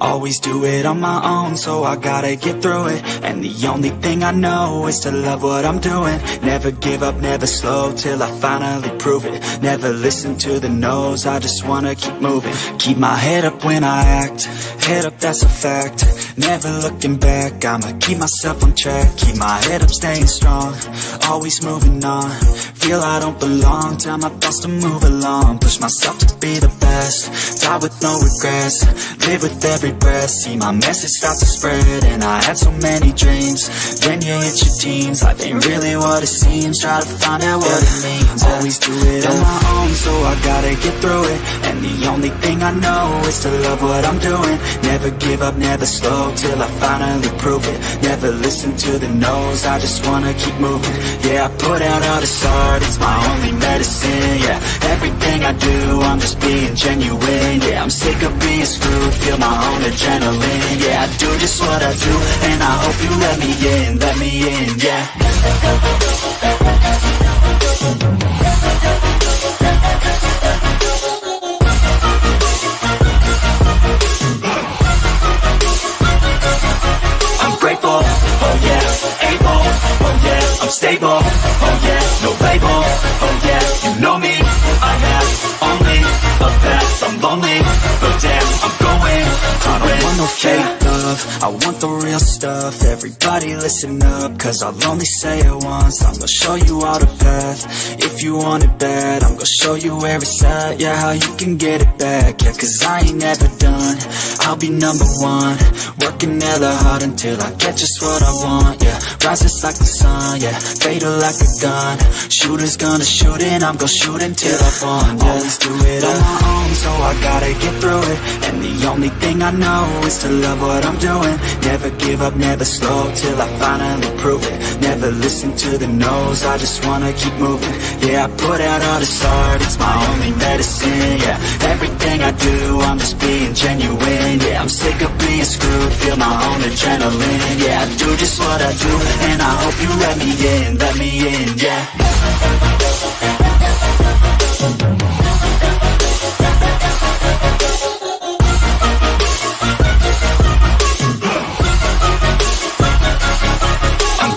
Always do it on my own, so I gotta get through it. And the only thing I know is to love what I'm doing. Never give up, never slow, till I finally prove it. Never listen to the no's, I just wanna keep moving. Keep my head up when I act, head up, that's a fact. Never looking back, I'ma keep myself on track. Keep my head up, staying strong, always moving on. Feel I don't belong, tell my thoughts to move along. Push myself to be the best, die with no regrets. Live with every breath, see my message start to spread. And I had so many dreams, then you hit your teens. Life ain't really what it seems, try to find out what it means. Always do it on my own, so I gotta get through it. And the only thing I know is to love what I'm doing. Never give up, never slow, till I finally prove it. Never listen to the no's, I just wanna keep moving. Yeah, I put out all this art, it's my only medicine. Yeah, everything I do, I'm just being genuine. Yeah, I'm sick of being screwed, feel my own adrenaline. Yeah, I do just what I do, and I hope you let me in, yeah. I'm grateful, oh yeah, able, oh yeah, I'm stable, oh yeah, no label, oh yeah, you know me, I have only a path, I'm lonely, but damn, I'm going to win. I don't want no fake love, I want the real stuff. Everybody listen up, cause I'll only say it once. I'm gonna show you all the path, if you want it bad. I'm gonna show you where it's at, yeah, how you can get it back. Yeah, cause I ain't never done, I'll be number one. Working hella hard until I get just what I want, yeah. Rises like the sun, yeah, fatal like a gun. Shooters gonna shoot and I'm gonna shoot until I won, yeah. Always do it on my own, so I gotta get through it. And the only thing I know is to love what I'm doing. Never give up, never slow, till I finally prove it. Never listen to the no's, I just wanna keep moving. Yeah, I put out all this art, it's my only medicine. Yeah, everything I do, I'm just being genuine. Yeah, I'm sick of being screwed, feel my own adrenaline. Yeah, I do just what I do, and I hope you let me in, yeah.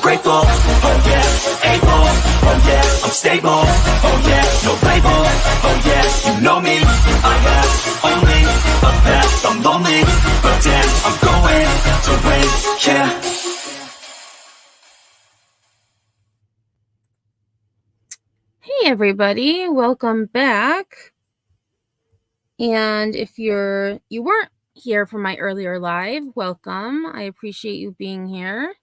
Grateful, oh yeah, able, oh yeah, I'm stable, oh yeah, no label, oh yeah, you know me, I have only a path, I'm lonely, but damn, I'm going to win, yeah. Hey everybody, welcome back. And if you weren't here for my earlier live, welcome. I appreciate you being here.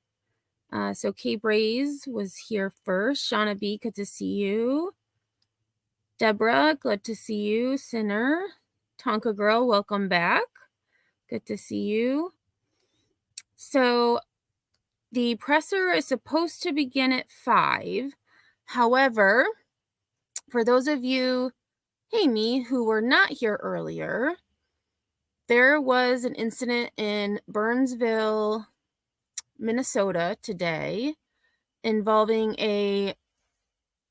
So Kay Braze was here first. Shauna B, good to see you. Deborah, good to see you. Sinner, Tonka Girl, welcome back. Good to see you. So the presser is supposed to begin at 5. However, for those of you, hey me, who were not here earlier, there was an incident in Burnsville, Minnesota today involving a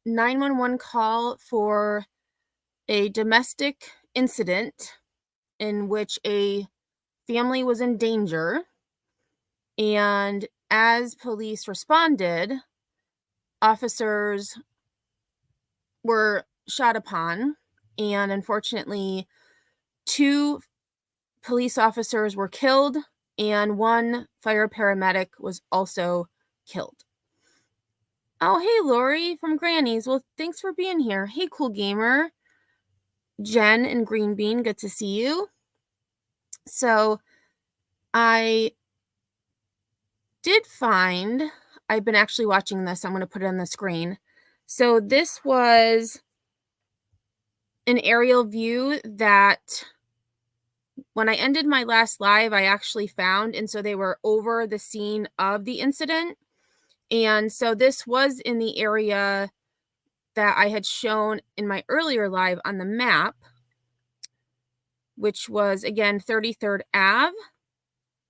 911 call for a domestic incident in which a family was in danger. And as police responded, officers were shot upon, and unfortunately 2 police officers were killed and 1 fire paramedic was also killed. Oh, hey, Lori from Granny's. Well, thanks for being here. Hey, Cool Gamer. Jen and Green Bean, good to see you. So I did find, I've been actually watching this. I'm going to put it on the screen. So this was an aerial view that when I ended my last live, I actually found, and so they were over the scene of the incident. And so this was in the area that I had shown in my earlier live on the map, which was, again, 33rd Ave.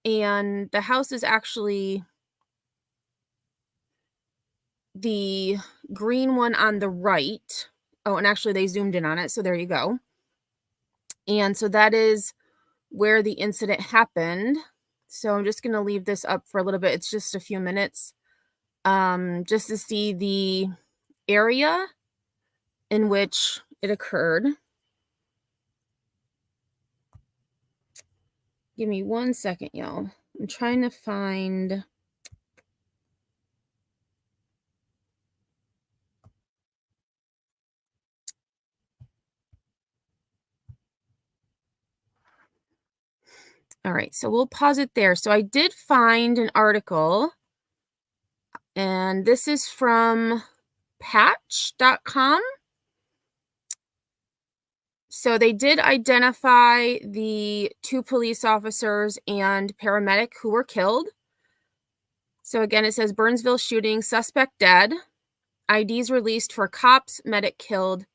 And the house is actually the green one on the right. Oh, and actually they zoomed in on it. So there you go. And so that is where the incident happened. So I'm just going to leave this up for a little bit. It's just a few minutes, just to see the area in which it occurred. Give me 1 second, y'all. I'm trying to find... All right, so we'll pause it there. So I did find an article, and this is from patch.com. So they did identify the 2 police officers and paramedic who were killed. So again, it says Burnsville shooting, suspect dead. IDs released for cops, medic killed.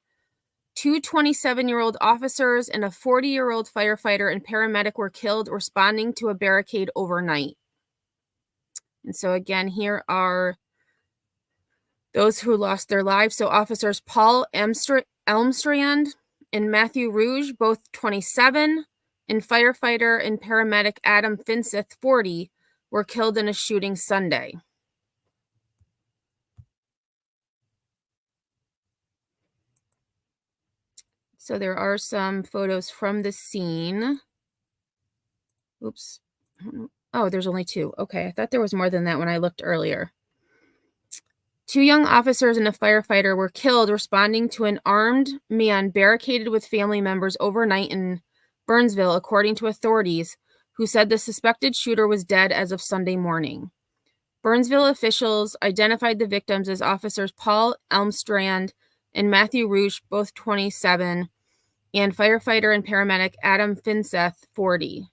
2 27-year-old officers and a 40-year-old firefighter and paramedic were killed responding to a barricade overnight. And so again, here are those who lost their lives. So officers Paul Elmstrand and Matthew Rouge, both 27, and firefighter and paramedic Adam Finseth, 40, were killed in a shooting Sunday. So there are some photos from the scene. Oops. Oh, there's only 2. Okay, I thought there was more than that when I looked earlier. 2 young officers and a firefighter were killed responding to an armed man barricaded with family members overnight in Burnsville, according to authorities, who said the suspected shooter was dead as of Sunday morning. Burnsville officials identified the victims as officers Paul Elmstrand and Matthew Rouge, both 27, and firefighter and paramedic Adam Finseth, 40.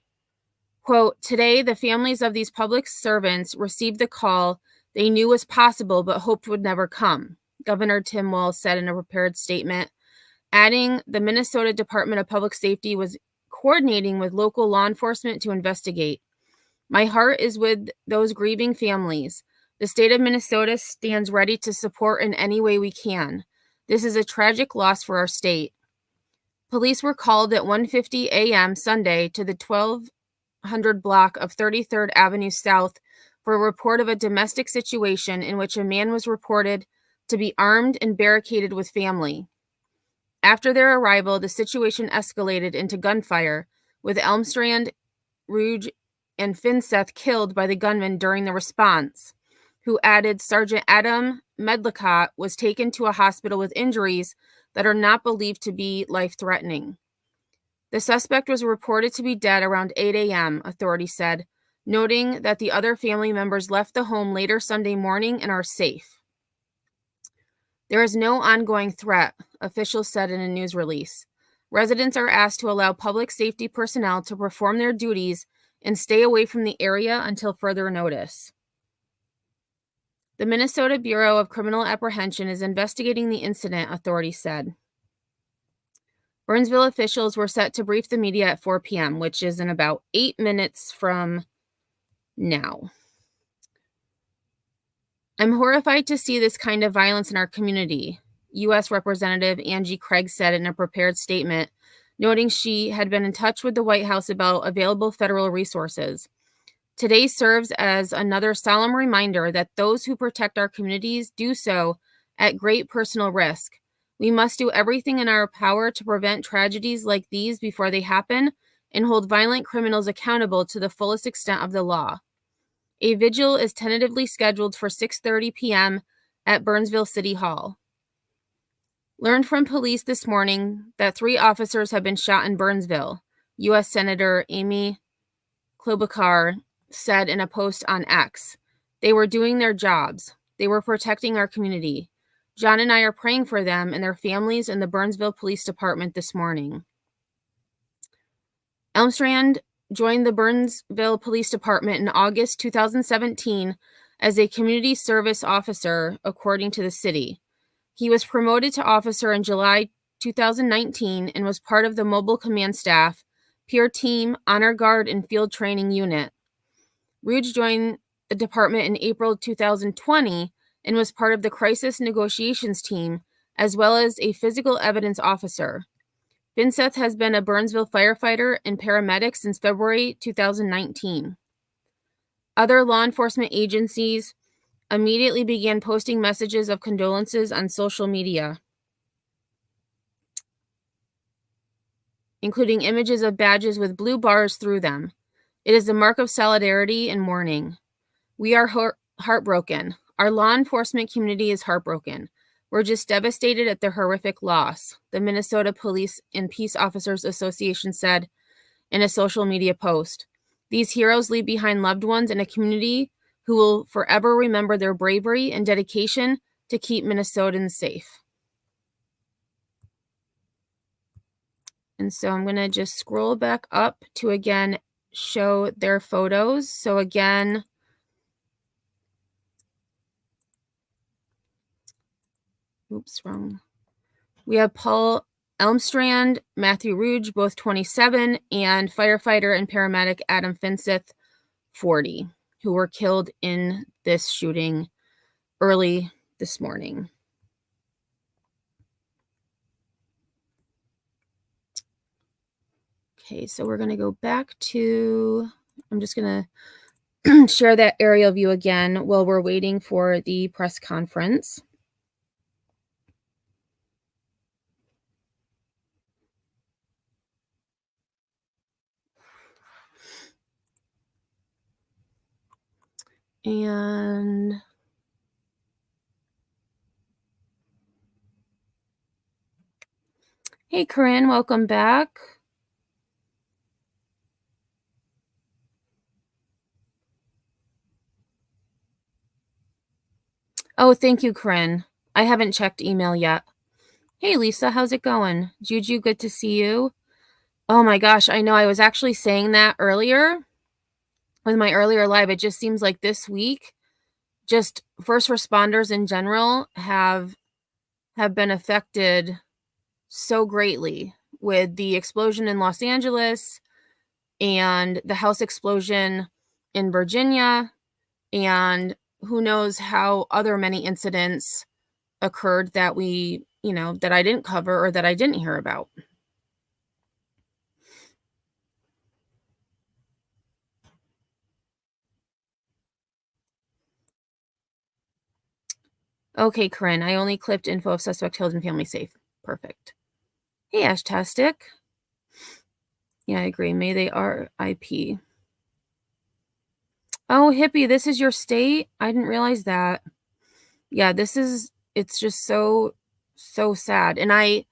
Quote, "Today, the families of these public servants received the call they knew was possible but hoped would never come," Governor Tim Walz said in a prepared statement, adding the Minnesota Department of Public Safety was coordinating with local law enforcement to investigate. "My heart is with those grieving families. The state of Minnesota stands ready to support in any way we can. This is a tragic loss for our state." Police were called at 1:50 a.m. Sunday to the 1200 block of 33rd Avenue South for a report of a domestic situation in which a man was reported to be armed and barricaded with family. After their arrival, the situation escalated into gunfire, with Elmstrand, Rouge, and Finseth killed by the gunman during the response, who added Sergeant Adam Medlicott was taken to a hospital with injuries that are not believed to be life-threatening. The suspect was reported to be dead around 8 a.m., authorities said, noting that the other family members left the home later Sunday morning and are safe. There is no ongoing threat, officials said in a news release. Residents are asked to allow public safety personnel to perform their duties and stay away from the area until further notice. The Minnesota Bureau of Criminal Apprehension is investigating the incident, authorities said. Burnsville officials were set to brief the media at 4 p.m., which is in about 8 minutes from now. "I'm horrified to see this kind of violence in our community," U.S. Representative Angie Craig said in a prepared statement, noting she had been in touch with the White House about available federal resources. "Today serves as another solemn reminder that those who protect our communities do so at great personal risk. We must do everything in our power to prevent tragedies like these before they happen and hold violent criminals accountable to the fullest extent of the law." A vigil is tentatively scheduled for 6:30 p.m. at Burnsville City Hall. Learned from police this morning that 3 officers have been shot in Burnsville, U.S. Senator Amy Klobuchar said in a post on X. "They were doing their jobs. They were protecting our community. John and I are praying for them and their families in the Burnsville Police Department this morning." Elmstrand joined the Burnsville Police Department in August 2017 as a community service officer, according to the city. He was promoted to officer in July 2019 and was part of the mobile command staff, peer team, honor guard, and field training unit. Rouge joined the department in April 2020 and was part of the crisis negotiations team, as well as a physical evidence officer. Vinseth has been a Burnsville firefighter and paramedic since February 2019. Other law enforcement agencies immediately began posting messages of condolences on social media, including images of badges with blue bars through them. It is a mark of solidarity and mourning. We are heartbroken. Our law enforcement community is heartbroken. We're just devastated at the horrific loss, the Minnesota Police and Peace Officers Association said in a social media post. These heroes leave behind loved ones in a community who will forever remember their bravery and dedication to keep Minnesotans safe. And so I'm going to just scroll back up to again show their photos. So again, oops, wrong. We have Paul Elmstrand, Matthew Rouge, both 27, and firefighter and paramedic Adam Finseth, 40, who were killed in this shooting early this morning. Okay, so we're going to go back to, I'm just going to share that aerial view again while we're waiting for the press conference. And hey, Corinne, welcome back. Oh, thank you, Corinne. I haven't checked email yet. Hey, Lisa, how's it going? Juju, good to see you. Oh my gosh, I know I was actually saying that earlier with my earlier live. It just seems like this week, just first responders in general have been affected so greatly with the explosion in Los Angeles and the house explosion in Virginia, and who knows how other many incidents occurred that we, that I didn't cover or that I didn't hear about. Okay, Corinne, I only clipped info of suspect killed and family safe. Perfect. Hey, Ashtastic. Yeah, I agree. May they RIP. Oh, Hippie, this is your state? I didn't realize that. Yeah, it's just so sad. And I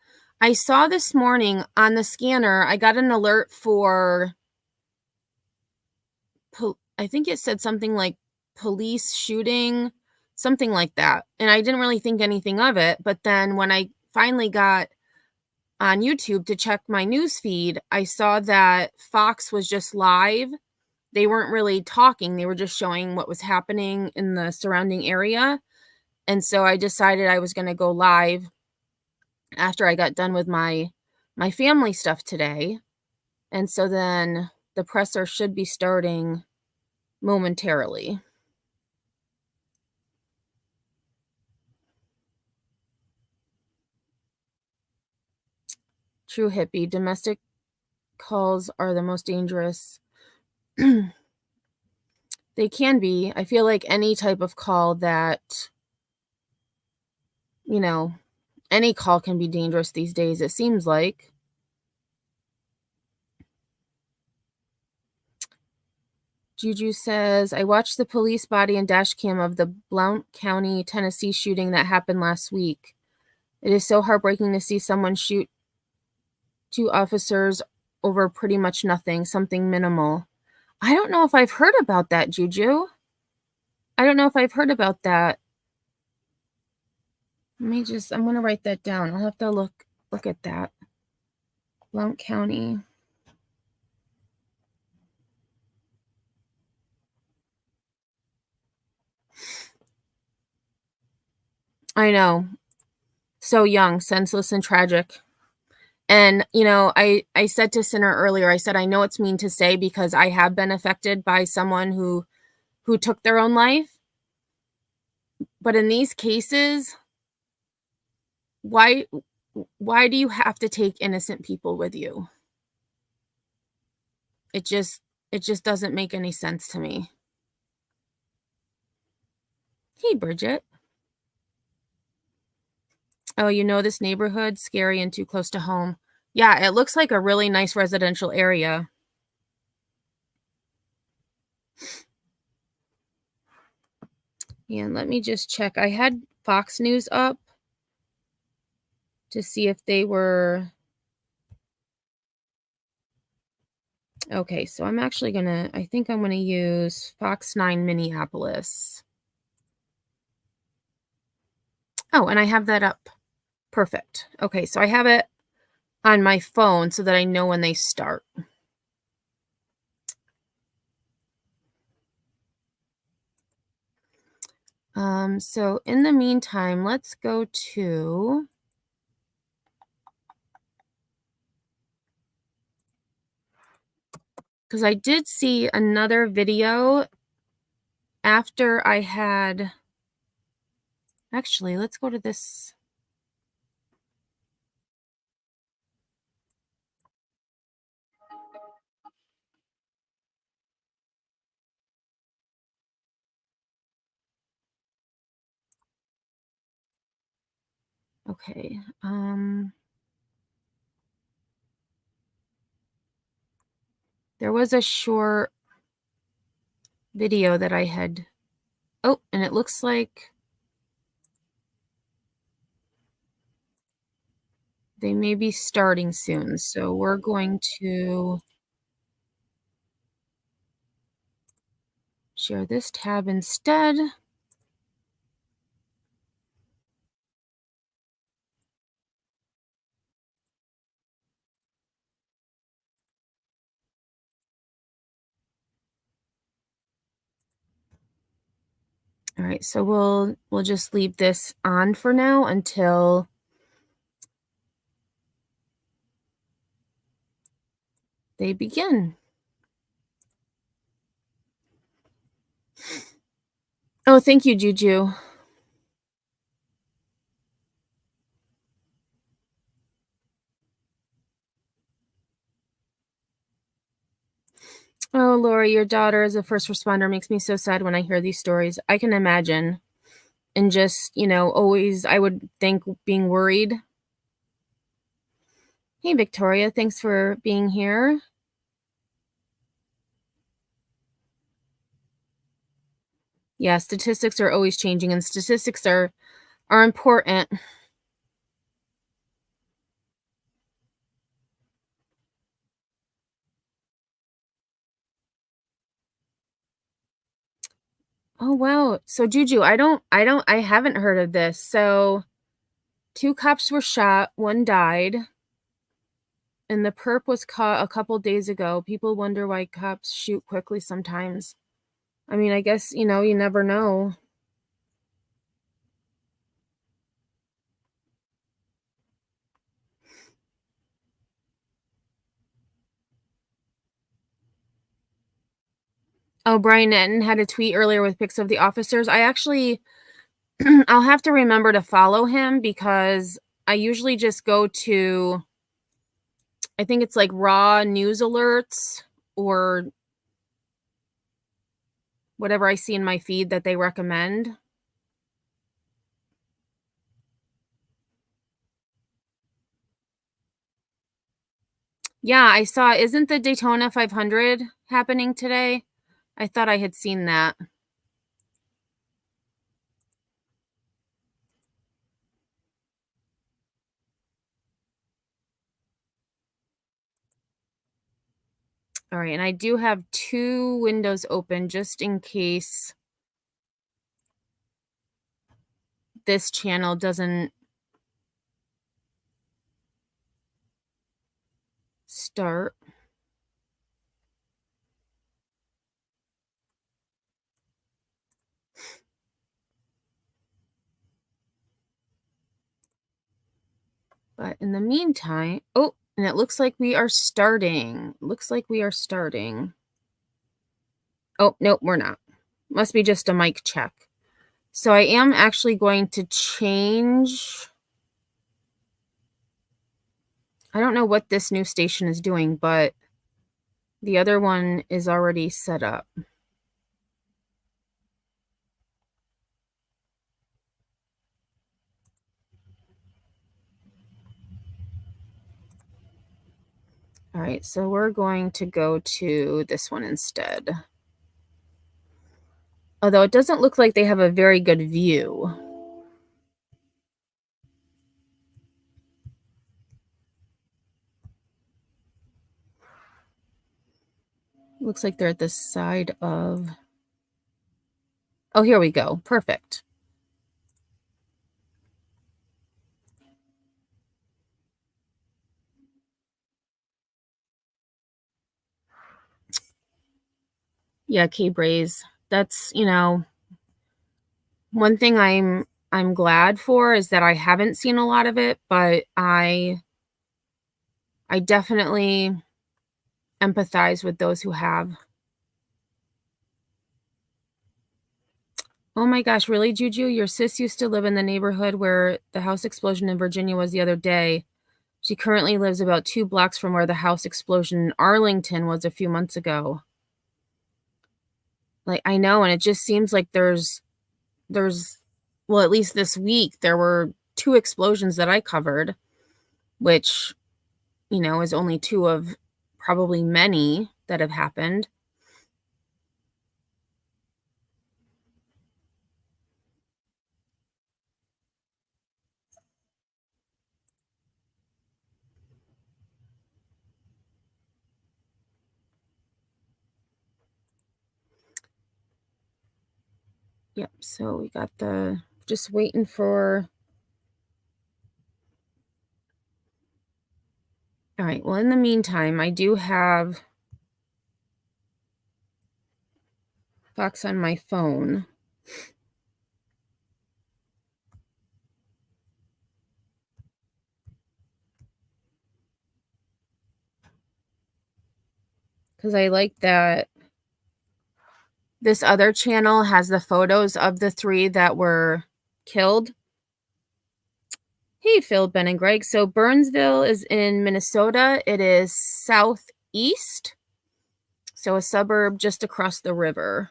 saw this morning on the scanner, I got an alert for, I think it said something like police shooting, something like that. And I didn't really think anything of it. But then when I finally got on YouTube to check my news feed, I saw that Fox was just live. They weren't really talking. They were just showing what was happening in the surrounding area. And so I decided I was going to go live after I got done with my family stuff today. And so then the presser should be starting momentarily. True, Hippie. Domestic calls are the most dangerous. They can be. I feel like any type of call that, any call can be dangerous these days, it seems like. Juju says, I watched the police body and dash cam of the Blount County, Tennessee shooting that happened last week. It is so heartbreaking to see someone shoot two officers over pretty much nothing, something minimal. I don't know if I've heard about that, Juju. I don't know if I've heard about that. I'm going to write that down. I'll have to look at that. Blount County. I know. So young, senseless, and tragic. And, I said to Sinner earlier, I said, I know it's mean to say because I have been affected by someone who took their own life. But in these cases, why why do you have to take innocent people with you? It just doesn't make any sense to me. Hey, Bridget. Oh, you know this neighborhood? Scary and too close to home. Yeah, it looks like a really nice residential area. And let me just check. I had Fox News up to see if they were... Okay, so I'm actually gonna... I think I'm gonna use Fox 9 Minneapolis. Oh, and I have that up. Perfect. Okay, so I have it on my phone so that I know when they start. So in the meantime, let's go to... Because I did see another video after I had... Actually, let's go to this... Okay, there was a short video that I had... Oh, and it looks like they may be starting soon, so we're going to share this tab instead. All right, so we'll just leave this on for now until they begin. Oh, thank you, Juju. Oh, Lori, your daughter as a first responder makes me so sad when I hear these stories. I can imagine. And just, always, I would think, being worried. Hey, Victoria, thanks for being here. Yeah, statistics are always changing, and statistics are important. Oh, wow. So, Juju, I haven't heard of this. So, 2 cops were shot, 1 died, and the perp was caught a couple days ago. People wonder why cops shoot quickly sometimes. I mean, I guess, you never know. Oh, Brian Netton had a tweet earlier with pics of the officers. I actually, I'll have to remember to follow him because I usually just go to, I think it's like raw news alerts or whatever I see in my feed that they recommend. Yeah, I saw, isn't the Daytona 500 happening today? I thought I had seen that. All right, and I do have 2 windows open just in case this channel doesn't start. But in the meantime, oh, and it looks like we are starting. Oh, nope, we're not. Must be just a mic check. So I am actually going to change I don't know what this new station is doing, but the other one is already set up. All right, so we're going to go to this one instead. Although it doesn't look like they have a very good view. Looks like they're at the side of... Oh, here we go. Perfect. Yeah, K-Braze. That's, one thing I'm glad for is that I haven't seen a lot of it, but I definitely empathize with those who have. Oh my gosh, really, Juju? Your sis used to live in the neighborhood where the house explosion in Virginia was the other day. She currently lives about 2 blocks from where the house explosion in Arlington was a few months ago. Like, I know, and it just seems like there's well, at least this week there were 2 explosions that I covered, which, is only 2 of probably many that have happened. Yep, so we got just waiting for... All right, well, in the meantime, I do have Fox on my phone. Because I like that this other channel has the photos of the 3 that were killed. Hey, Phil, Ben, and Greg. So Burnsville is in Minnesota. It is southeast, so a suburb just across the river.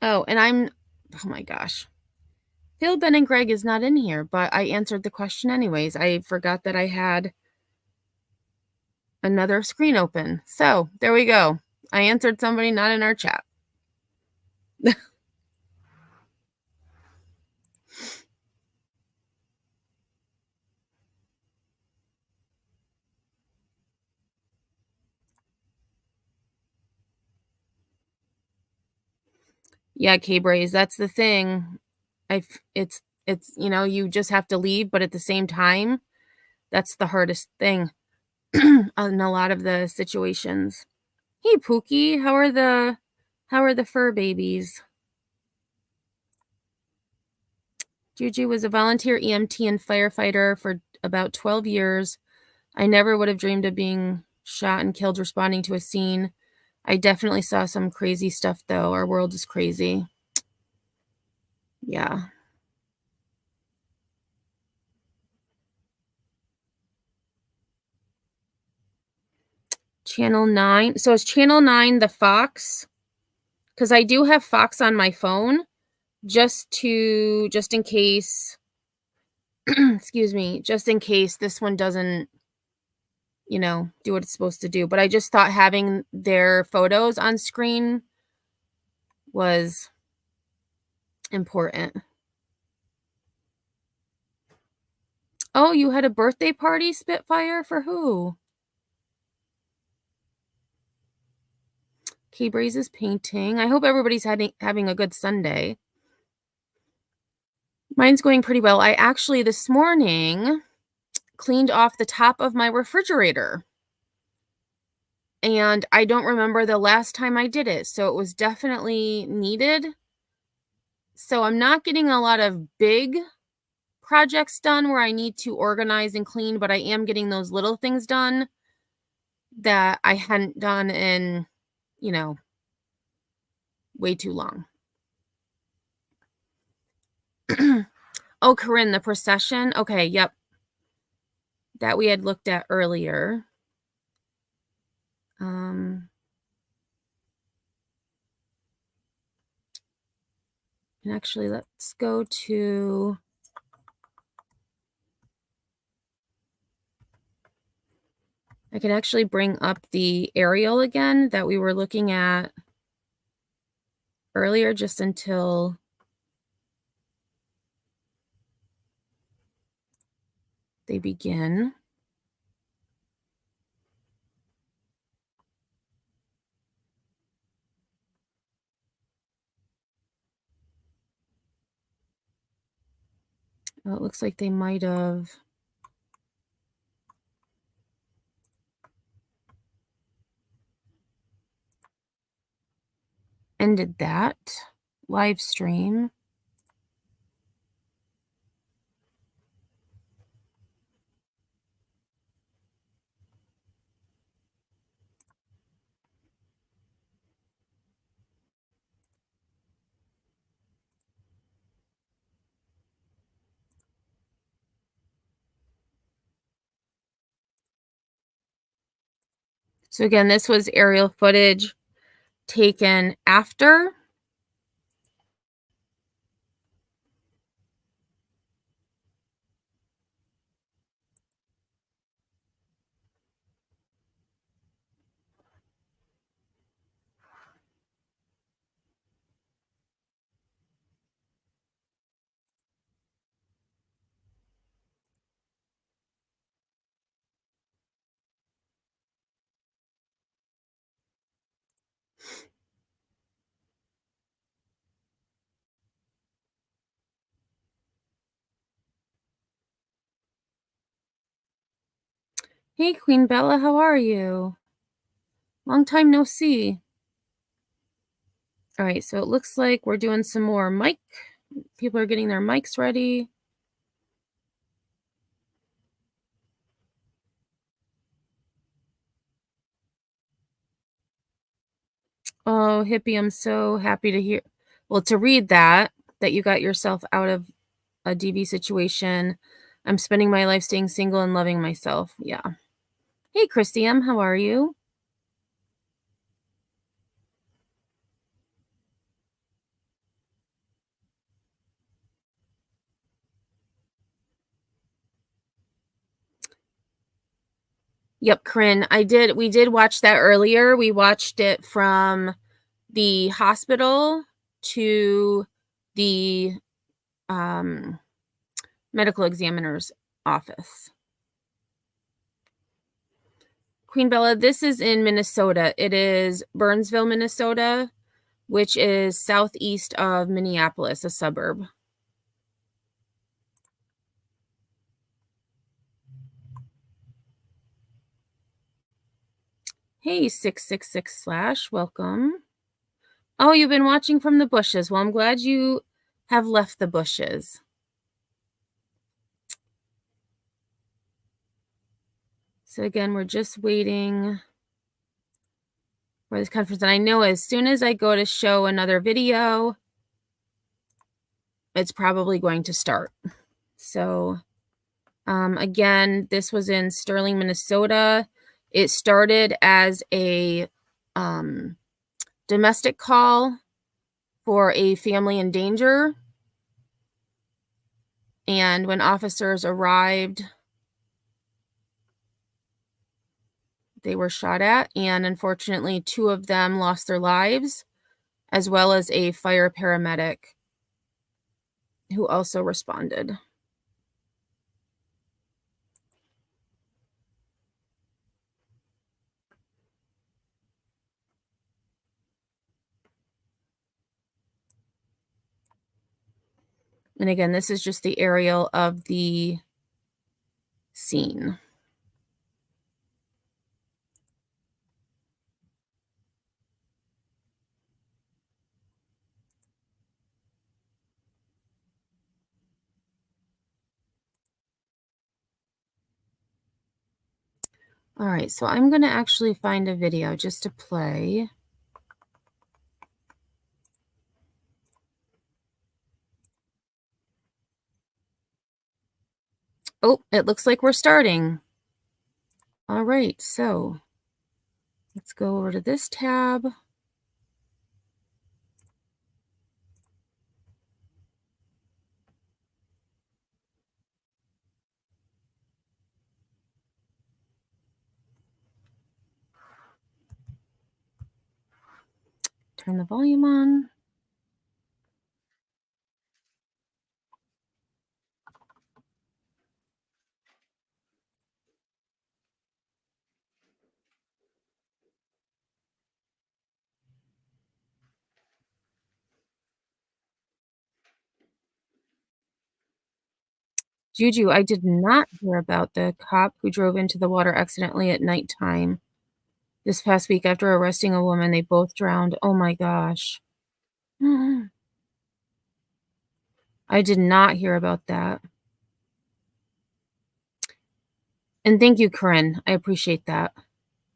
Oh, and oh my gosh. Phil, Ben, and Greg is not in here, but I answered the question anyways. I forgot that I had another screen open. So there we go. I answered somebody not in our chat. Yeah, K-Braze, that's the thing. It's you just have to leave, but at the same time, that's the hardest thing in a lot of the situations. Hey, Pookie, how are the fur babies? Juju was a volunteer EMT and firefighter for about 12 years. I never would have dreamed of being shot and killed responding to a scene. I definitely saw some crazy stuff, though. Our world is crazy. Yeah. Channel 9. So is Channel 9 the Fox? Because I do have Fox on my phone just in case, excuse me, just in case this one doesn't, do what it's supposed to do. But I just thought having their photos on screen was important. Oh, you had a birthday party, Spitfire? For who? K-Braze is painting. I hope everybody's having a good Sunday. Mine's going pretty well. I actually, this morning, cleaned off the top of my refrigerator. And I don't remember the last time I did it, so it was definitely needed. So I'm not getting a lot of big projects done where I need to organize and clean, but I am getting those little things done that I hadn't done in, way too long. Oh, Corinne, the procession. Okay, yep. That we had looked at earlier. And actually, let's go to... I can actually bring up the aerial again that we were looking at earlier, just until they begin. Well, it looks like they might have ended that live stream. So again, this was aerial footage taken after. Hey, Queen Bella, how are you? Long time no see. All right, so it looks like we're doing some more mic. People are getting their mics ready. Oh, Hippie, I'm so happy to hear. Well, to read that you got yourself out of a DV situation. I'm spending my life staying single and loving myself. Yeah. Hey, Christiam, how are you? Yep, Corinne, we did watch that earlier. We watched it from the hospital to the medical examiner's office. Queen Bella, this is in Minnesota. It is Burnsville, Minnesota, which is southeast of Minneapolis, a suburb. Hey, 666 / welcome. Oh, you've been watching from the bushes. Well, I'm glad you have left the bushes. So again, we're just waiting for this conference. And I know as soon as I go to show another video, it's probably going to start. So again, this was in Sterling, Minnesota. It started as a domestic call for a family in danger. And when officers arrived, they were shot at. And unfortunately, 2 of them lost their lives, as well as a fire paramedic who also responded. And again, this is just the aerial of the scene. All right, so I'm going to actually find a video just to play. Oh, it looks like we're starting. All right, so let's go over to this tab. Turn the volume on. Juju, I did not hear about the cop who drove into the water accidentally at nighttime this past week after arresting a woman. They both drowned. Oh my gosh. I did not hear about that. And thank you, Corinne. I appreciate that.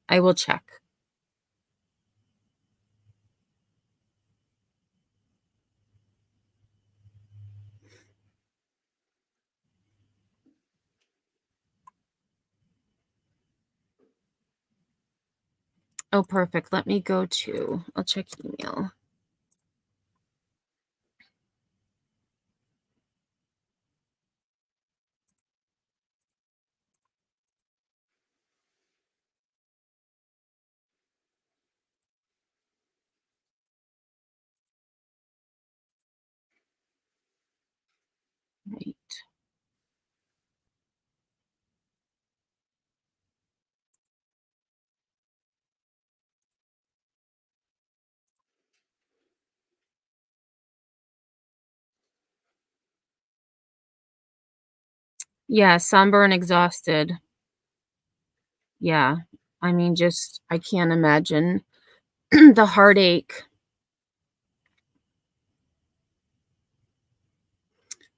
I will check. Oh, perfect. Let me go to, I'll check email. Right. Yeah, sunburn, exhausted. Yeah. I mean, just, I can't imagine the heartache.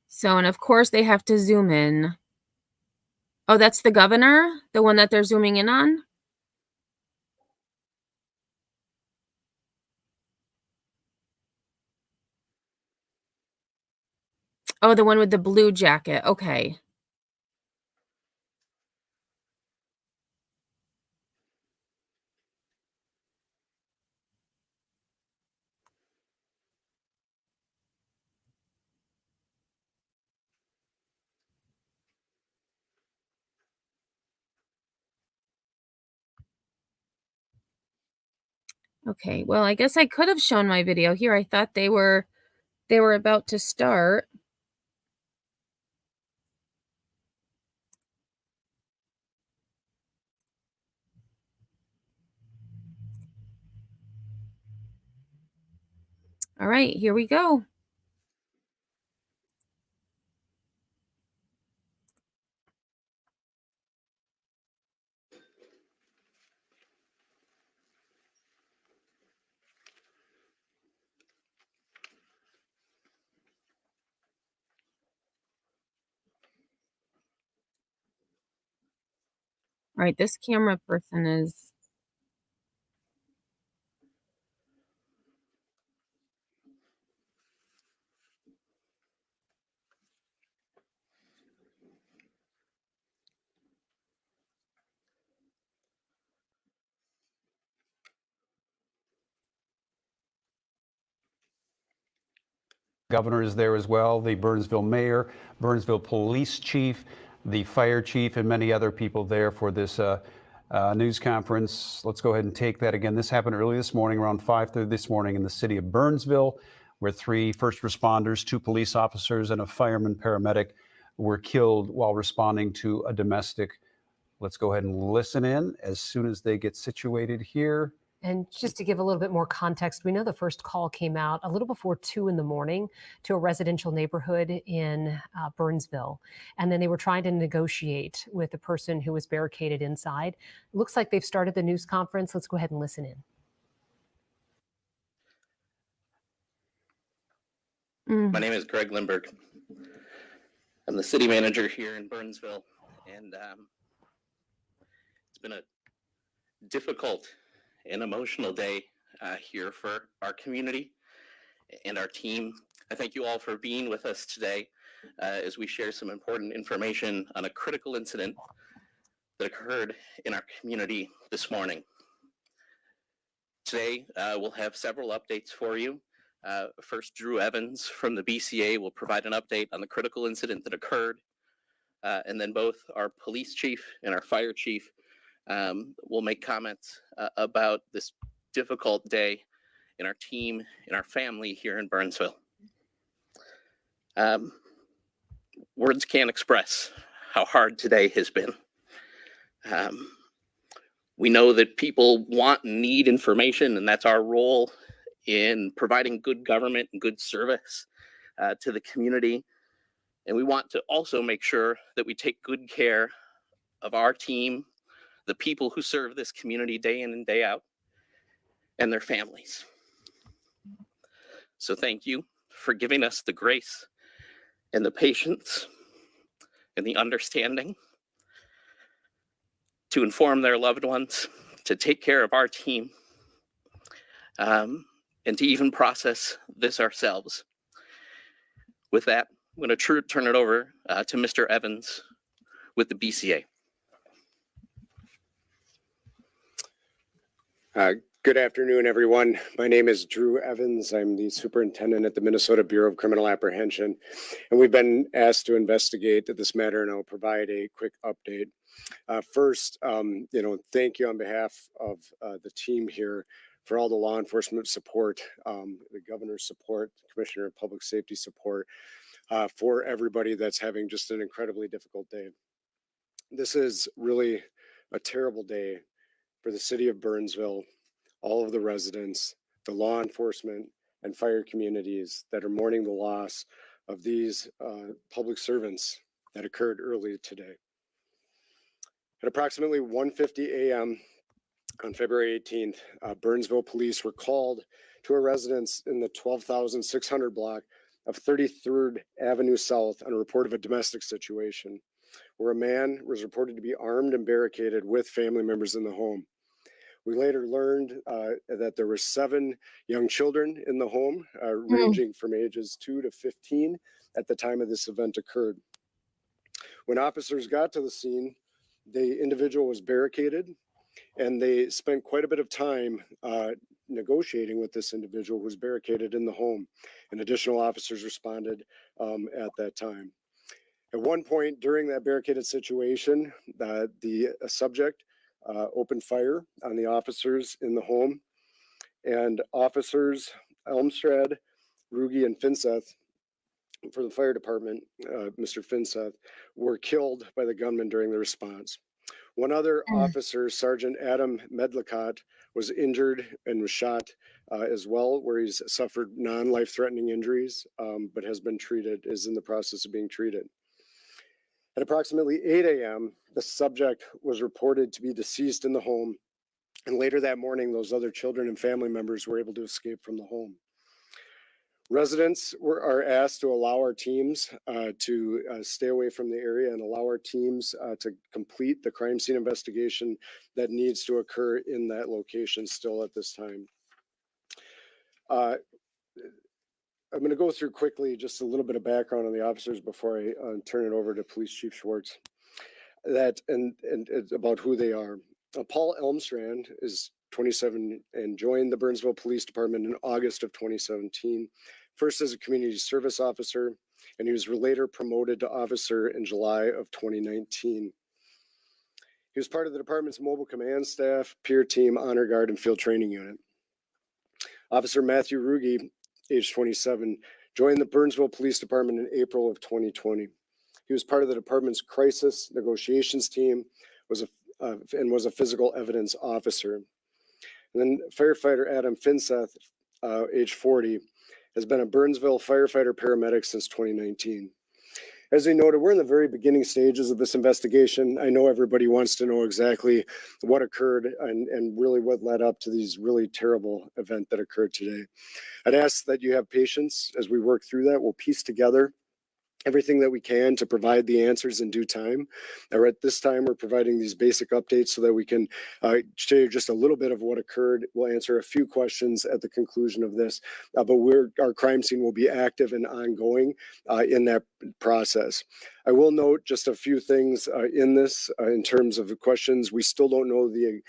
So, and of course, they have to zoom in. Oh, that's the governor? The one that they're zooming in on? Oh, the one with the blue jacket. Okay. Okay. Well, I guess I could have shown my video here. I thought they were about to start. All right, here we go. All right, this camera person is Governor is there as well, the Burnsville mayor, Burnsville police chief, the fire chief, and many other people there for this news conference. Let's go ahead and take that again. This happened early this morning, around 5:30 this morning in the city of Burnsville, where 3 first responders, 2 police officers, and a fireman paramedic were killed while responding to a domestic. Let's go ahead and listen in as soon as they get situated here. And just to give a little bit more context, we know the first call came out a little before 2 in the morning to a residential neighborhood in Burnsville. And then they were trying to negotiate with the person who was barricaded inside. Looks like they've started the news conference. Let's go ahead and listen in. My name is Greg Lindberg. I'm the city manager here in Burnsville, and it's been a difficult and emotional day here for our community and our team. I thank you all for being with us today. as we share some important information on a critical incident that occurred in our community this morning. Today, we'll have several updates for you. First, Drew Evans from the BCA will provide an update on the critical incident that occurred. And then both our police chief and our fire chief will make comments about this difficult day in our team, in our family here in Burnsville. Words can't express how hard today has been. We know that people want and need information, and that's our role in providing good government and good service to the community. And we want to also make sure that we take good care of our team, the people who serve this community day in and day out, and their families. So thank you for giving us the grace and the patience and the understanding to inform their loved ones, to take care of our team, and to even process this ourselves. With that, I'm going to turn it over to Mr. Evans with the BCA. Good afternoon, everyone. My name is Drew Evans. I'm the superintendent at the Minnesota Bureau of Criminal Apprehension, and we've been asked to investigate this matter, and I'll provide a quick update. First, thank you on behalf of the team here for all the law enforcement support, the governor's support, the commissioner of public safety support, for everybody that's having just an incredibly difficult day. This is really a terrible day for the city of Burnsville, all of the residents, the law enforcement and fire communities that are mourning the loss of these public servants that occurred early today. At approximately 1:50 a.m. on February 18th, Burnsville police were called to a residence in the 12,600 block of 33rd Avenue South on a report of a domestic situation where a man was reported to be armed and barricaded with family members in the home. We later learned that there were 7 young children in the home, ranging from ages 2 to 15 at the time of this event occurred. When officers got to the scene, the individual was barricaded, and they spent quite a bit of time negotiating with this individual who was barricaded in the home, and additional officers responded at that time. At one point during that barricaded situation, the subject opened fire on the officers in the home, and officers Elmstrad, Ruge, and Finseth for the fire department, Mr. Finseth, were killed by the gunman during the response. One other officer, Sergeant Adam Medlicott, was injured and was shot as well, where he's suffered non-life-threatening injuries, but has been treated, is in the process of being treated. At approximately 8 a.m., the subject was reported to be deceased in the home, and later that morning, those other children and family members were able to escape from the home. Residents are asked to allow our teams to stay away from the area and allow our teams to complete the crime scene investigation that needs to occur in that location still at this time. I'm going to go through quickly just a little bit of background on the officers before I turn it over to Police Chief Schwartz. And about who they are. Paul Elmstrand is 27 and joined the Burnsville Police Department in August of 2017, first as a community service officer, and he was later promoted to officer in July of 2019. He was part of the department's mobile command staff, peer team, honor guard, and field training unit. Officer Matthew Ruge, age 27, joined the Burnsville Police Department in April of 2020. He was part of the department's crisis negotiations team, and was a physical evidence officer. And then firefighter Adam Finseth, age 40, has been a Burnsville firefighter paramedic since 2019. As we noted, we're in the very beginning stages of this investigation. I know everybody wants to know exactly what occurred and really what led up to these really terrible event that occurred today. I'd ask that you have patience as we work through that. We'll piece together everything that we can to provide the answers in due time. At this time, we're providing these basic updates so that we can share just a little bit of what occurred. We'll answer a few questions at the conclusion of this, but our crime scene will be active and ongoing in that process. I will note just a few things in this in terms of the questions. We still don't know the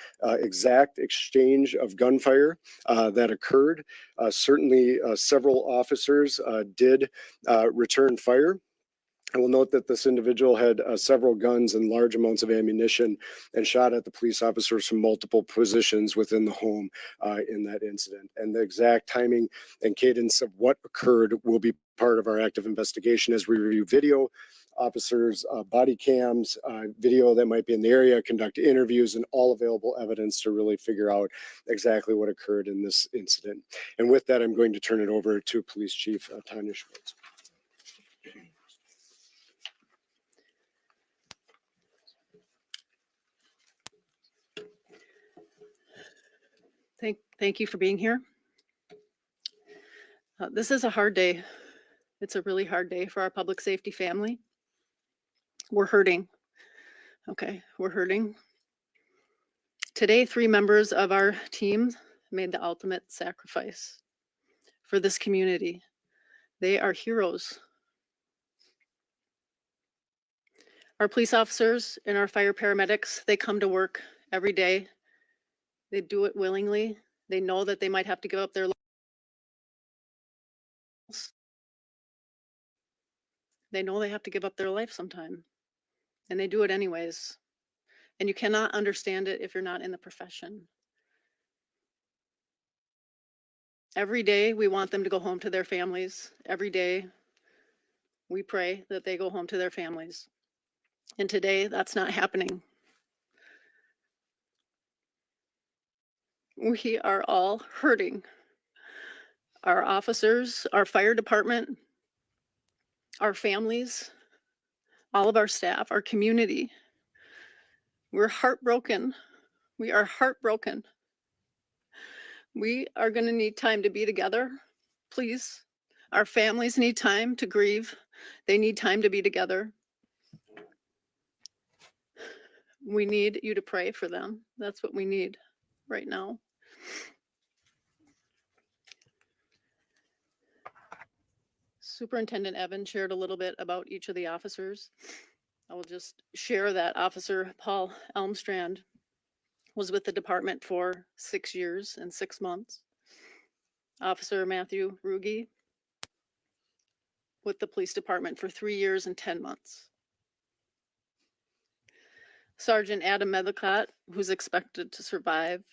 exact exchange of gunfire that occurred. Certainly, several officers did return fire. I will note that this individual had several guns and large amounts of ammunition and shot at the police officers from multiple positions within the home in that incident. And the exact timing and cadence of what occurred will be part of our active investigation as we review video, officers' body cams, video that might be in the area, conduct interviews, and all available evidence to really figure out exactly what occurred in this incident. And with that, I'm going to turn it over to Police Chief Tanya Schwartz. Thank you for being here. This is a hard day. It's a really hard day for our public safety family. We're hurting. Okay, we're hurting. Today, 3 members of our team made the ultimate sacrifice for this community. They are heroes. Our police officers and our fire paramedics, they come to work every day. They do it willingly. They know that they might have to give up their lives. They know they have to give up their life sometime, and they do it anyways. And you cannot understand it if you're not in the profession. Every day we want them to go home to their families. Every day we pray that they go home to their families. And today that's not happening. We are all hurting. Our officers, our fire department, our families, all of our staff, our community. We're heartbroken. We are heartbroken. We are going to need time to be together. Please. Our families need time to grieve. They need time to be together. We need you to pray for them. That's what we need right now. Superintendent Evans shared a little bit about each of the officers. I will just share that Officer Paul Elmstrand was with the department for 6 years and 6 months. Officer Matthew Ruge with the police department for 3 years and 10 months. Sergeant Adam Medlicott, who's expected to survive,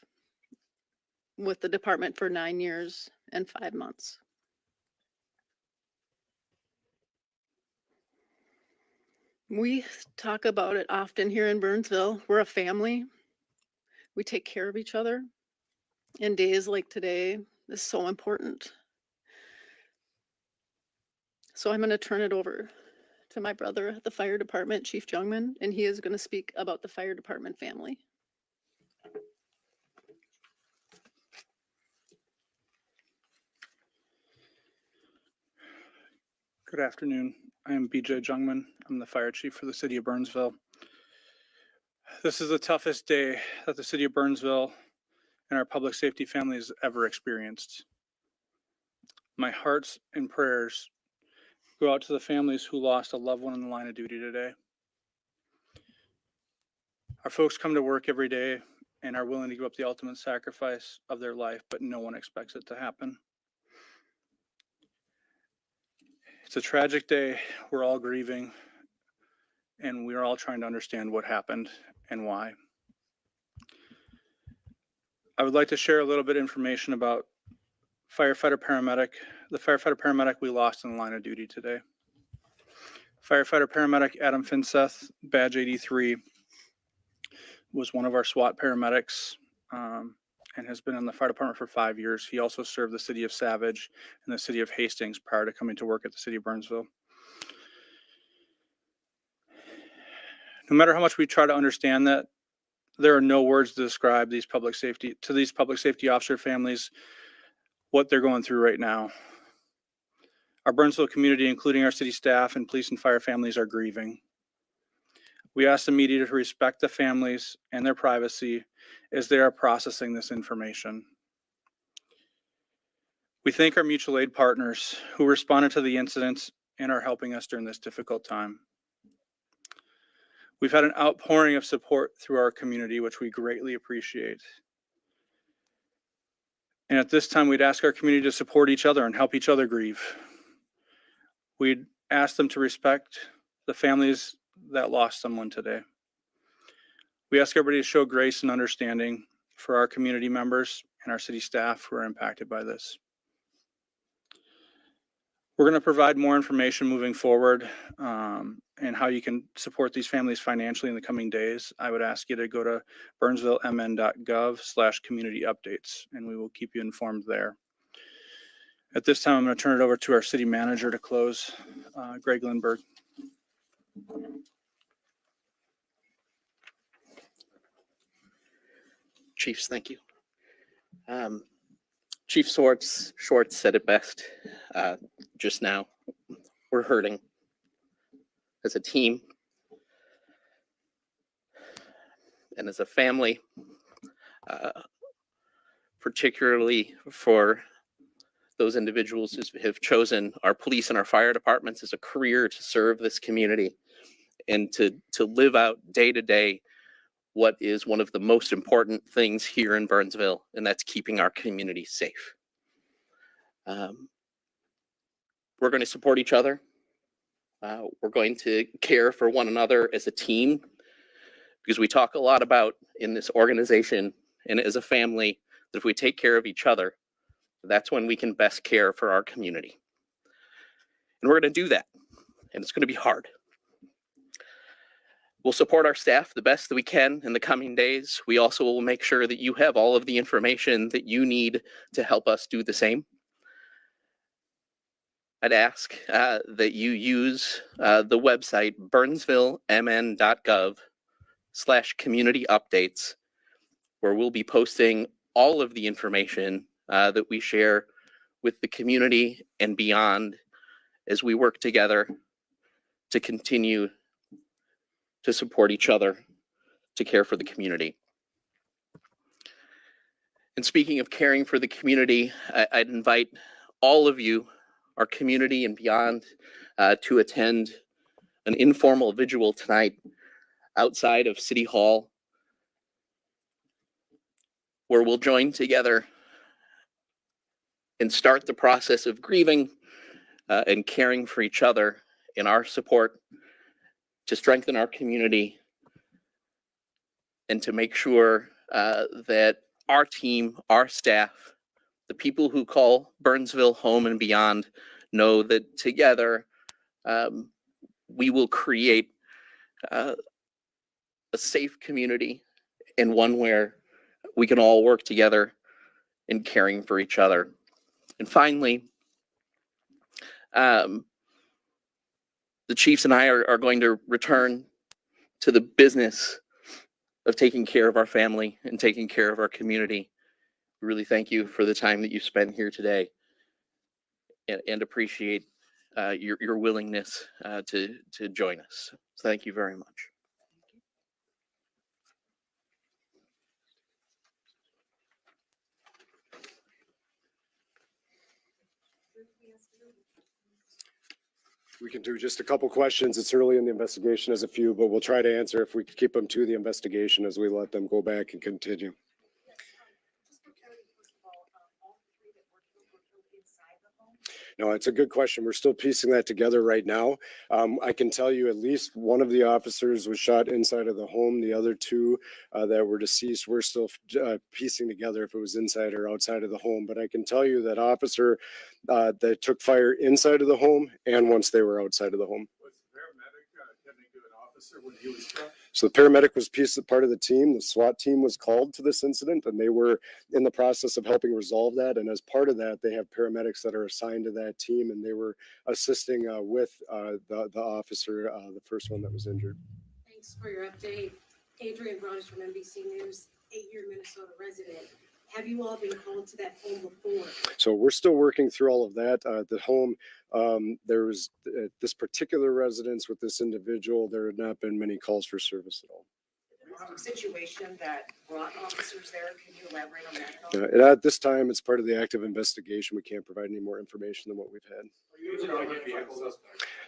with the department for 9 years and 5 months. We talk about it often here in Burnsville. We're a family. We take care of each other. And days like today is so important. So I'm going to turn it over to my brother at the fire department, Chief Jungman, and he is going to speak about the fire department family. Good afternoon. I am BJ Jungman. I'm the fire chief for the city of Burnsville. This is the toughest day that the city of Burnsville and our public safety family has ever experienced. My hearts and prayers go out to the families who lost a loved one in the line of duty today. Our folks come to work every day and are willing to give up the ultimate sacrifice of their life, but no one expects it to happen. It's a tragic day. We're all grieving, and we're all trying to understand what happened and why. I would like to share a little bit of information about the firefighter paramedic we lost in the line of duty today. Firefighter paramedic Adam Finseth, badge 83, was one of our SWAT paramedics and has been in the fire department for 5 years. He also served the city of Savage and the city of Hastings prior to coming to work at the city of Burnsville. No matter how much we try to understand that, there are no words to describe these public safety officer families, what they're going through right now. Our Burnsville community, including our city staff and police and fire families, are grieving. We ask the media to respect the families and their privacy as they are processing this information. We thank our mutual aid partners who responded to the incidents and are helping us during this difficult time. We've had an outpouring of support through our community, which we greatly appreciate. And at this time, we'd ask our community to support each other and help each other grieve. We'd ask them to respect the families that lost someone today. We ask everybody to show grace and understanding for our community members and our city staff who are impacted by this. We're going to provide more information moving forward and how you can support these families financially in the coming days. I would ask you to go to burnsvillemn.gov/community updates, and we will keep you informed there. At this time, I'm going to turn it over to our city manager to close, Greg Lindberg. Chiefs, thank you. Chief Schwartz said it best just now. We're hurting as a team and as a family, particularly for those individuals who have chosen our police and our fire departments as a career to serve this community and to live out day to day what is one of the most important things here in Burnsville, and that's keeping our community safe. We're going to support each other. We're going to care for one another as a team, because we talk a lot about in this organization and as a family that if we take care of each other, that's when we can best care for our community. And we're going to do that, and it's going to be hard. We'll support our staff the best that we can in the coming days. We also will make sure that you have all of the information that you need to help us do the same. I'd ask that you use the website burnsvillemn.gov/community updates, where we'll be posting all of the information that we share with the community and beyond as we work together to continue to support each other, to care for the community. And speaking of caring for the community, I'd invite all of you, our community and beyond, to attend an informal vigil tonight outside of City Hall, where we'll join together and start the process of grieving and caring for each other in our support to strengthen our community and to make sure that our team, our staff, the people who call Burnsville home and beyond know that together we will create a safe community and one where we can all work together in caring for each other. And finally, the Chiefs and I are going to return to the business of taking care of our family and taking care of our community. We really thank you for the time that you spent here today and appreciate your willingness to join us. So thank you very much. We can do just a couple questions. It's early in the investigation as a few, but we'll try to answer if we could keep them to the investigation as we let them go back and continue. No, it's a good question. We're still piecing that together right now. I can tell you at least one of the officers was shot inside of the home. The other two that were deceased, we're still piecing together if it was inside or outside of the home. But I can tell you that officer that took fire inside of the home and once they were outside of the home. Was the paramedic attending to an officer when he was shot? So the paramedic was part of the team. The SWAT team was called to this incident, and they were in the process of helping resolve that. And as part of that, they have paramedics that are assigned to that team, and they were assisting with the officer, the first one that was injured. Thanks for your update. Adrian Bronis from NBC News, 8-year Minnesota resident. Have you all been called to that home before? So we're still working through all of that. The home, there was this particular residence with this individual, there had not been many calls for service at all. Situation that brought officers there. Can you elaborate on that? And at this time, it's part of the active investigation. We can't provide any more information than what we've had.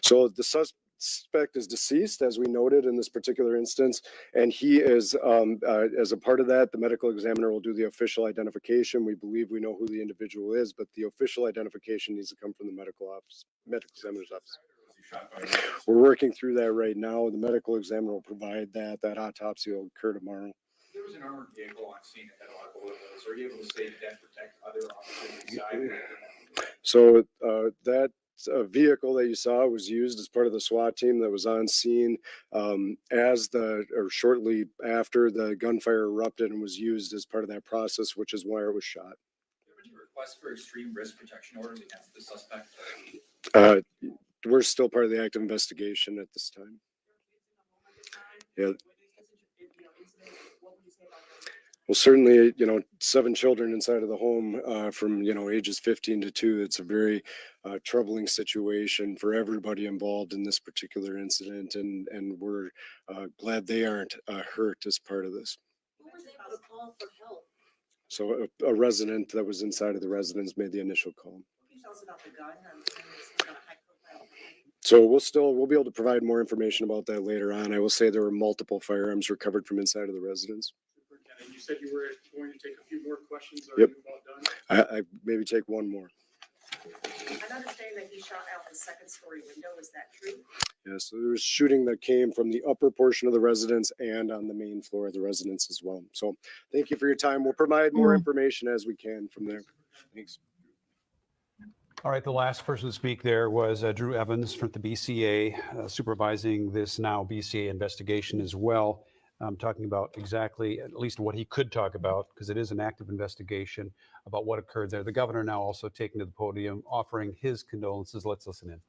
So the suspect is deceased, as we noted in this particular instance, and he is, as a part of that, the medical examiner will do the official identification. We believe we know who the individual is, but the official identification needs to come from the medical examiner's office. We're working through that right now. The medical examiner will provide that. That autopsy will occur tomorrow. There was an armored vehicle on scene at that auto. Are you able to say that protect other officers inside? So that vehicle that you saw was used as part of the SWAT team that was on scene shortly after the gunfire erupted, and was used as part of that process, which is why it was shot. Did you request for extreme risk protection order against the suspect? We're still part of the active investigation at this time. Yeah. Well, certainly, 7 children inside of the home from, ages 15 to 2. It's a very troubling situation for everybody involved in this particular incident. And we're glad they aren't hurt as part of this. Who was able to call for help? So a resident that was inside of the residence made the initial call. Can you tell us about the gun? So we'll be able to provide more information about that later on. I will say there were multiple firearms recovered from inside of the residence. Superintendent, you said you were going to take a few more questions. Are Yep. you about done? I maybe take one more. I understand that he shot out the second story window. Is that true? Yeah, so there was shooting that came from the upper portion of the residence and on the main floor of the residence as well. So thank you for your time. We'll provide more information as we can from there. Thanks. All right, the last person to speak there was Drew Evans from the BCA, supervising this now BCA investigation as well. Talking about exactly, at least what he could talk about, because it is an active investigation about what occurred there. The governor now also taking to the podium, offering his condolences. Let's listen in.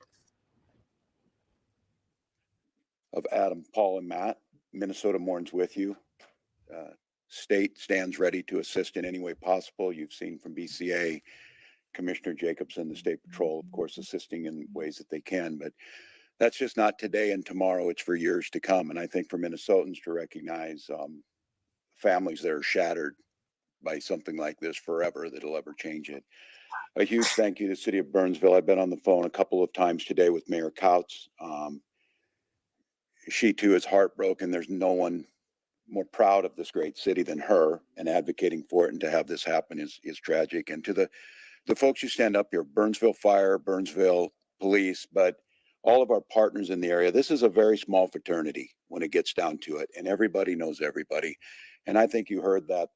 Of Adam, Paul, and Matt, Minnesota mourns with you. State stands ready to assist in any way possible. You've seen from BCA, Commissioner Jacobson, the State Patrol, of course, assisting in ways that they can, but that's just not today and tomorrow. It's for years to come. And I think for Minnesotans to recognize families that are shattered by something like this forever, that'll ever change it. A huge thank you to the city of Burnsville. I've been on the phone a couple of times today with Mayor Couts. She too is heartbroken. There's no one more proud of this great city than her, and advocating for it, and to have this happen is tragic. And to the folks who stand up here, Burnsville Fire, Burnsville Police, but all of our partners in the area, this is a very small fraternity when it gets down to it, and everybody knows everybody. And I think you heard that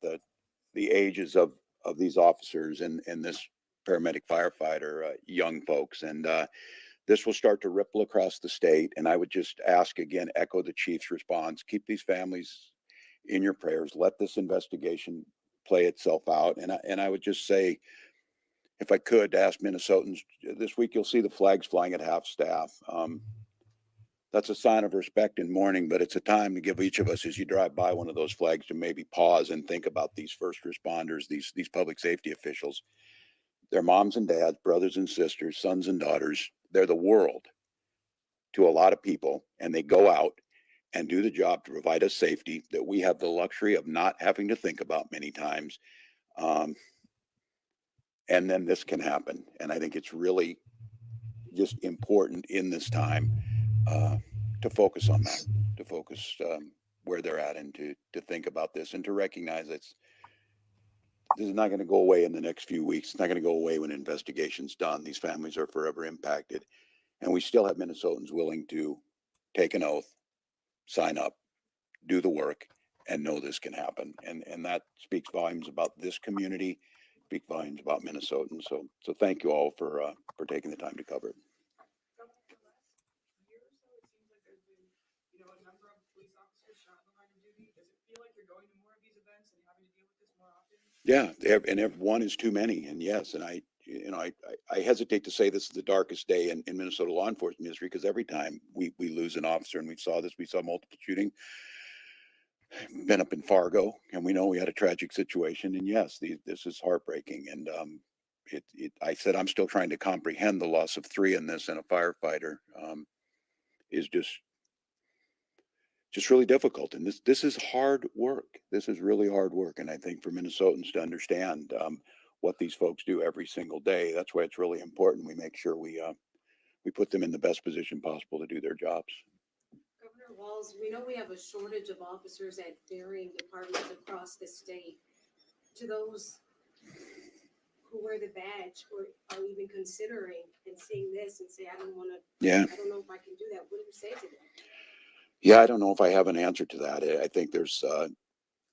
the ages of these officers and this paramedic firefighter, young folks, and this will start to ripple across the state. And I would just ask again, echo the chief's response, keep these families in your prayers, let this investigation play itself out. And I would just say, if I could, ask Minnesotans, this week you'll see the flags flying at half staff. That's a sign of respect and mourning, but it's a time to give each of us, as you drive by one of those flags, to maybe pause and think about these first responders, these public safety officials. They're moms and dads, brothers and sisters, sons and daughters. They're the world to a lot of people, and they go out and do the job to provide us safety that we have the luxury of not having to think about many times. And then this can happen. And I think it's really just important in this time to focus on that, to focus where they're at, and to think about this, and to recognize this is not going to go away in the next few weeks. It's not going to go away when investigation's done. These families are forever impacted. And we still have Minnesotans willing to take an oath, sign up, do the work, and know this can happen. And that speaks volumes about this community, speaks volumes about Minnesotans. So thank you all for taking the time to cover it. Yeah, and one is too many. And yes, and I hesitate to say this is the darkest day in Minnesota law enforcement history, because every time we lose an officer, and we saw multiple shooting, been up in Fargo, and we know we had a tragic situation. And yes, this is heartbreaking. And I said I'm still trying to comprehend the loss of 3 in this, and a firefighter is just really difficult. And this is hard work. This is really hard work. And I think for Minnesotans to understand what these folks do every single day, that's why it's really important we make sure we put them in the best position possible to do their jobs. Governor Walz, we know we have a shortage of officers at varying departments across the state. To those who wear the badge or are even considering and seeing this and say, I don't want to, Yeah. I don't know if I can do that. What do you say to them? Yeah, I don't know if I have an answer to that. I think there's,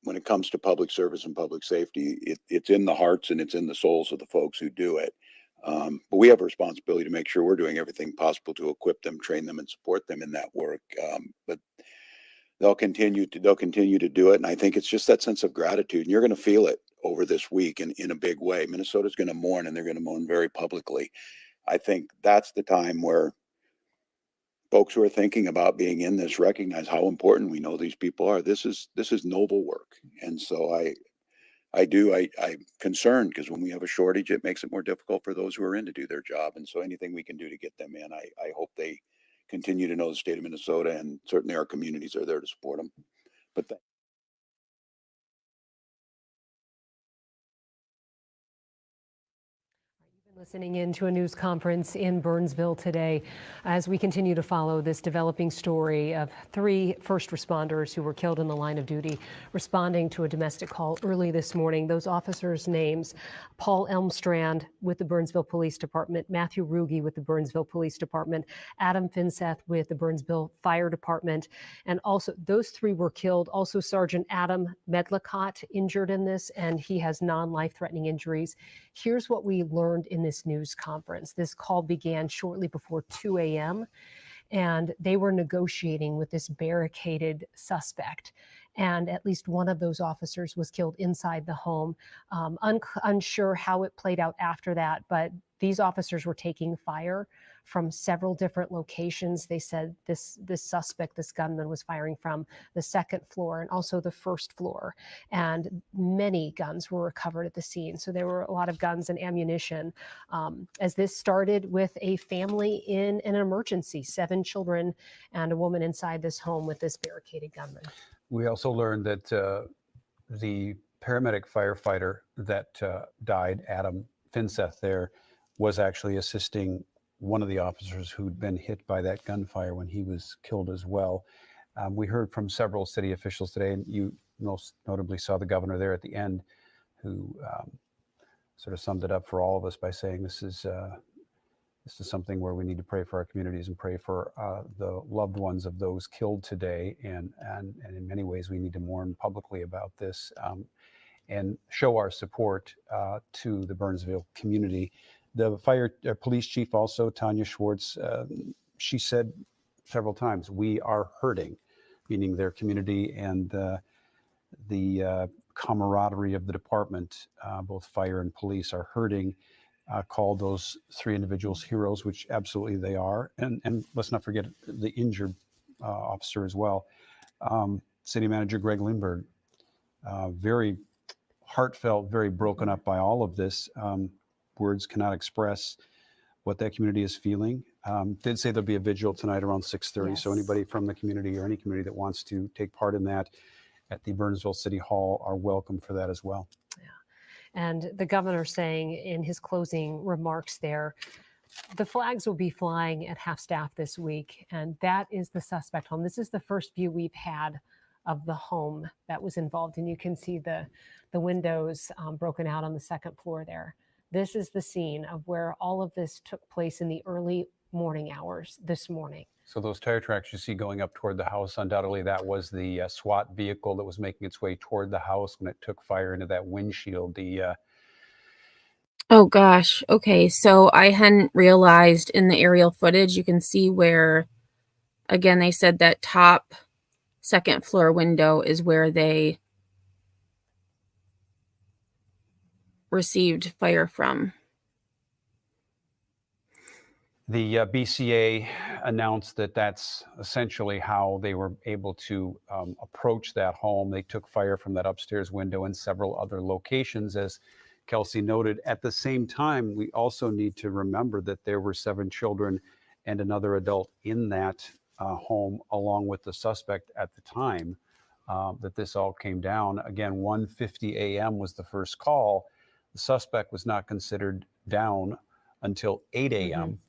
when it comes to public service and public safety, it's in the hearts and it's in the souls of the folks who do it. But we have a responsibility to make sure we're doing everything possible to equip them, train them, and support them in that work. But they'll continue to do it. And I think it's just that sense of gratitude. And you're going to feel it over this week in a big way. Minnesota's going to mourn, and they're going to mourn very publicly. I think that's the time where folks who are thinking about being in this recognize how important we know these people are. This is noble work. And so I'm concerned because when we have a shortage, it makes it more difficult for those who are in to do their job. And so anything we can do to get them in, I hope they continue to know the state of Minnesota, and certainly our communities are there to support them. But Listening in to a news conference in Burnsville today as we continue to follow this developing story of 3 first responders who were killed in the line of duty responding to a domestic call early this morning. Those officers' names: Paul Elmstrand with the Burnsville Police Department, Matthew Ruge with the Burnsville Police Department, Adam Finseth with the Burnsville Fire Department. And also those 3 were killed. Also Sergeant Adam Medlicott injured in this, and he has non-life-threatening injuries. Here's what we learned in this news conference. This call began shortly before 2 a.m. and they were negotiating with this barricaded suspect. And at least one of those officers was killed inside the home. Unsure how it played out after that, but these officers were taking fire from several different locations. They said this suspect, this gunman, was firing from the 2nd floor and also the 1st floor. And many guns were recovered at the scene. So there were a lot of guns and ammunition. As this started with a family in an emergency, 7 children and a woman inside this home with this barricaded gunman. We also learned that the paramedic firefighter that died, Adam Finseth, there was actually assisting one of the officers who'd been hit by that gunfire when he was killed as well. We heard from several city officials today, and you most notably saw the governor there at the end, who sort of summed it up for all of us by saying this is something where we need to pray for our communities and pray for the loved ones of those killed today. And in many ways, we need to mourn publicly about this and show our support to the Burnsville community. The police chief also, Tanya Schwartz, she said several times, we are hurting, meaning their community and the camaraderie of the department, both fire and police, are hurting. Called those 3 individuals heroes, which absolutely they are. And let's not forget the injured officer as well. City Manager Greg Lindberg, very heartfelt, very broken up by all of this. Words cannot express what that community is feeling. Did say there'll be a vigil tonight around 6:30. Yes. So anybody from the community or any community that wants to take part in that at the Burnsville City Hall are welcome for that as well. Yeah. And the governor saying in his closing remarks there, the flags will be flying at half-staff this week, and that is the suspect home. This is the first view we've had of the home that was involved, and you can see the windows broken out on the 2nd floor there. This is the scene of where all of this took place in the early morning hours this morning. So those tire tracks you see going up toward the house, undoubtedly that was the SWAT vehicle that was making its way toward the house when it took fire into that windshield. Oh gosh. Okay. So I hadn't realized in the aerial footage, you can see where, again, they said that top 2nd floor window is where they received fire from. The BCA announced that that's essentially how they were able to approach that home. They took fire from that upstairs window and several other locations, as Kelsey noted. At the same time, we also need to remember that there were 7 children and another adult in that home, along with the suspect at the time that this all came down. Again, 1:50 a.m. was the first call. The suspect was not considered down until 8 a.m.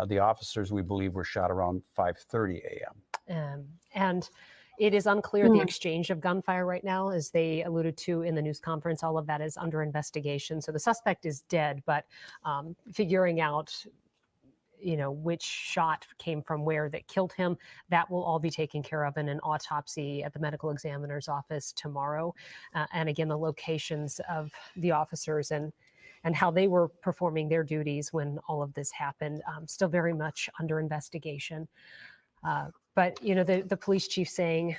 The officers, we believe, were shot around 5:30 a.m. And it is unclear the exchange of gunfire right now, as they alluded to in the news conference. All of that is under investigation. So the suspect is dead, but figuring out, which shot came from where that killed him, that will all be taken care of in an autopsy at the medical examiner's office tomorrow. And again, the locations of the officers and how they were performing their duties when all of this happened, still very much under investigation. But, the police chief saying,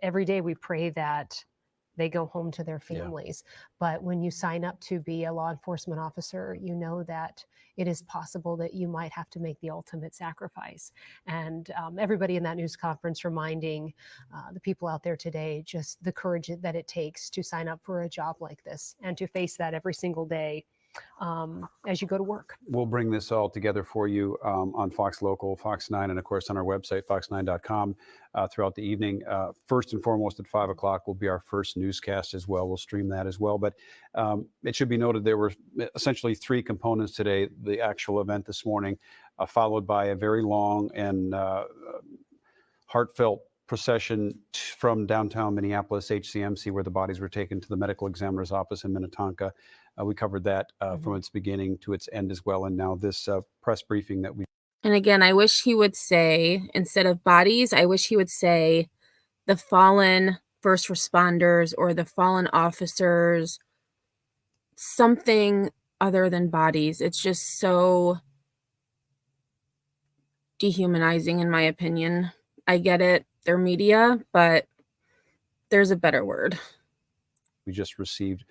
every day we pray that they go home to their families. Yeah. But when you sign up to be a law enforcement officer, you know that it is possible that you might have to make the ultimate sacrifice. And everybody in that news conference reminding the people out there today just the courage that it takes to sign up for a job like this and to face that every single day as you go to work. We'll bring this all together for you on Fox Local, Fox 9, and of course on our website, fox9.com throughout the evening. First and foremost at 5 o'clock will be our first newscast as well. We'll stream that as well. But it should be noted there were essentially 3 components today. The actual event this morning, followed by a very long and heartfelt procession from downtown Minneapolis, HCMC, where the bodies were taken to the medical examiner's office in Minnetonka. We covered that from its beginning to its end as well. And now this press briefing that we... And again, I wish he would say, instead of bodies, I wish he would say the fallen first responders or the fallen officers, something other than bodies. It's just so dehumanizing, in my opinion. I get it. They're media, but there's a better word. We just received.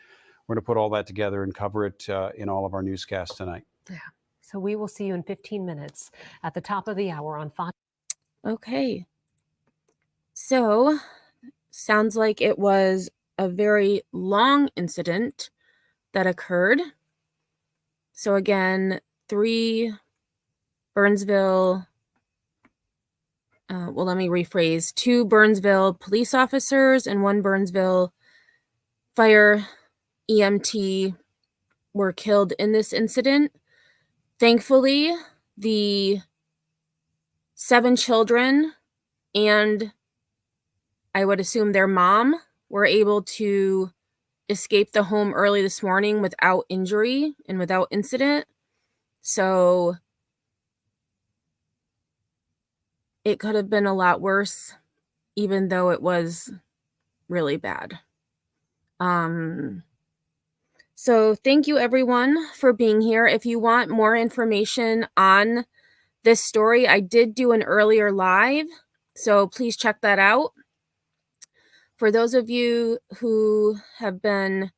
We're going to put all that together and cover it in all of our newscasts tonight. Yeah. So we will see you in 15 minutes at the top of the hour on Fox. Okay. So, sounds like it was a very long incident that occurred. So again, 3 Burnsville, let me rephrase, 2 Burnsville police officers and 1 Burnsville fire EMT were killed in this incident. Thankfully, the 7 children and I would assume their mom were able to escape the home early this morning without injury and without incident. So it could have been a lot worse, even though it was really bad. So thank you everyone for being here. If you want more information on this story, I did do an earlier live, so please check that out. For those of you who have been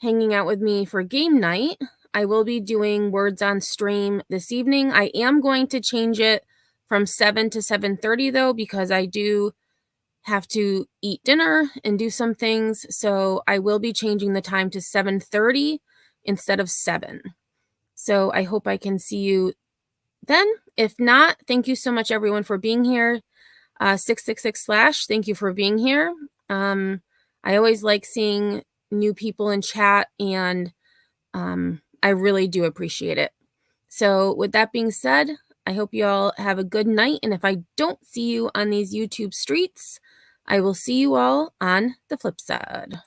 hanging out with me for game night, I will be doing Words on Stream this evening. I am going to change it from 7 to 7:30 though, because I do have to eat dinner and do some things. So I will be changing the time to 7:30 instead of 7. So I hope I can see you then. If not, thank you so much everyone for being here. 666/ thank you for being here. I always like seeing new people in chat, and I really do appreciate it. So with that being said, I hope you all have a good night. And if I don't see you on these YouTube streets, I will see you all on the flip side.